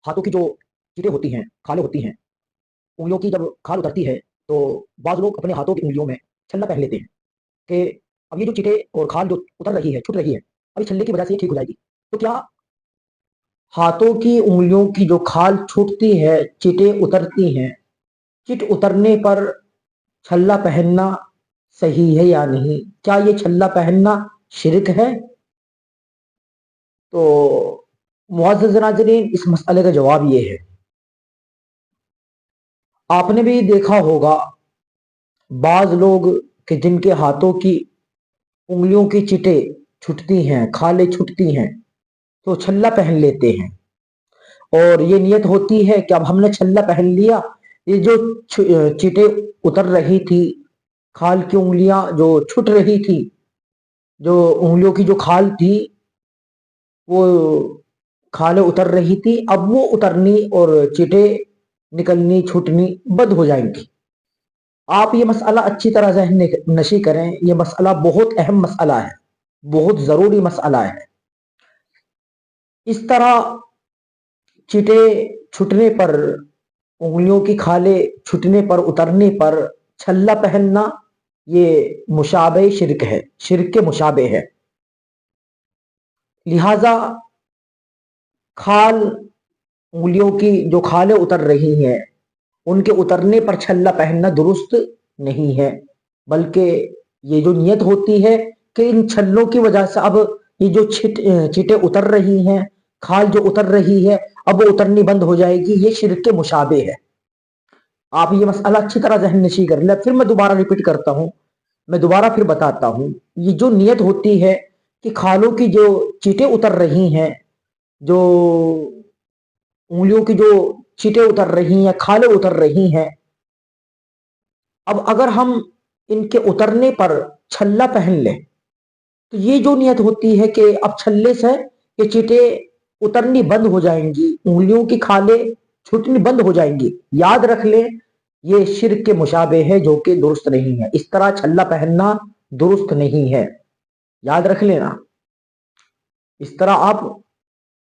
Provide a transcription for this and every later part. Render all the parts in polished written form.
हाथों की जो चीटें होती हैं, खालें होती हैं, उंगलियों की जब खाल उतरती है तो बाज़ लोग अपने हाथों की उंगलियों में छल्ला पहन लेते हैं कि अब ये जो चीटें और खाल जो उतर रही है, छूट रही है, अब इस छल्ले की वजह से ये ठीक हो जाएगी। तो क्या हाथों की उंगलियों की जो खाल छूटती है, चीटें उतरती हैं, चिट उतरने पर छल्ला पहनना सही है या नहीं? क्या ये छल्ला पहनना शिरक है? तो मुअज़्ज़ज़ नाज़रीन, इस मसले का जवाब ये है, आपने भी देखा होगा बाज लोग कि जिनके हाथों की उंगलियों की चिटें छूटती हैं, खालें छूटती हैं, तो छल्ला पहन लेते हैं और ये नियत होती है कि अब हमने छल्ला पहन लिया, ये जो चिटें उतर रही थी, खाल की उंगलियां जो छूट रही थी, जो उंगलियों की जो खाल थी, वो खालें उतर रही थी, अब वो उतरनी और चिटें निकलनी, छूटनी बंद हो जाएंगी। आप ये मसला अच्छी तरह ज़हन नशी करें, ये मसला बहुत अहम मसला है, बहुत ज़रूरी मसला है। इस तरह चीटें छूटने पर, उंगलियों की खालें छूटने पर, उतरने पर छल्ला पहनना ये मुशाबे शिरक है, शिरक के मुशाबे है। लिहाजा खाल, उंगलियों की जो खालें उतर रही हैं, उनके उतरने पर छल्ला पहनना दुरुस्त नहीं है, बल्कि ये जो नियत होती है कि इन छल्लों की वजह से अब ये जो चीटें उतर रही हैं, खाल जो उतर रही है, अब वो उतरनी बंद हो जाएगी, ये शिरक के मुशाबे है। आप ये मसला अच्छी तरह ज़हन नशी कर ले। फिर मैं दोबारा रिपीट करता हूँ, मैं दोबारा फिर बताता हूँ, ये जो नियत होती है कि खालों की जो चीटें उतर रही हैं, जो उंगलियों की जो चीटें उतर रही हैं, खालें उतर रही हैं, अब अगर हम इनके उतरने पर छल्ला पहन लें, तो ये जो नियत होती है कि अब छल्ले से ये चीटें उतरनी बंद हो जाएंगी, उंगलियों की खालें छूटनी बंद हो जाएंगी। याद रख लें, ये शिर्क के मुशाबे है, जो कि दुरुस्त नहीं है। इस तरह छल्ला पहनना दुरुस्त नहीं है, याद रख लेना। इस तरह आप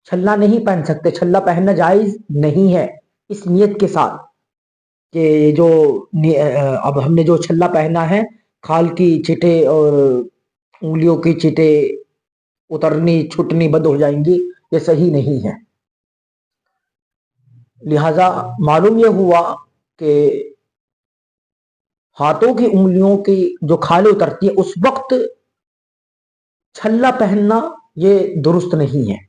छल्ला नहीं पहन सकते, छल्ला पहनना जायज नहीं है इस नियत के साथ कि जो अब हमने जो छल्ला पहना है, खाल की चिटें और उंगलियों की चिटें उतरनी छूटनी बंद हो जाएंगी, ये सही नहीं है। लिहाजा मालूम यह हुआ कि हाथों की उंगलियों की जो खालें उतरती है, उस वक्त छल्ला पहनना ये दुरुस्त नहीं है।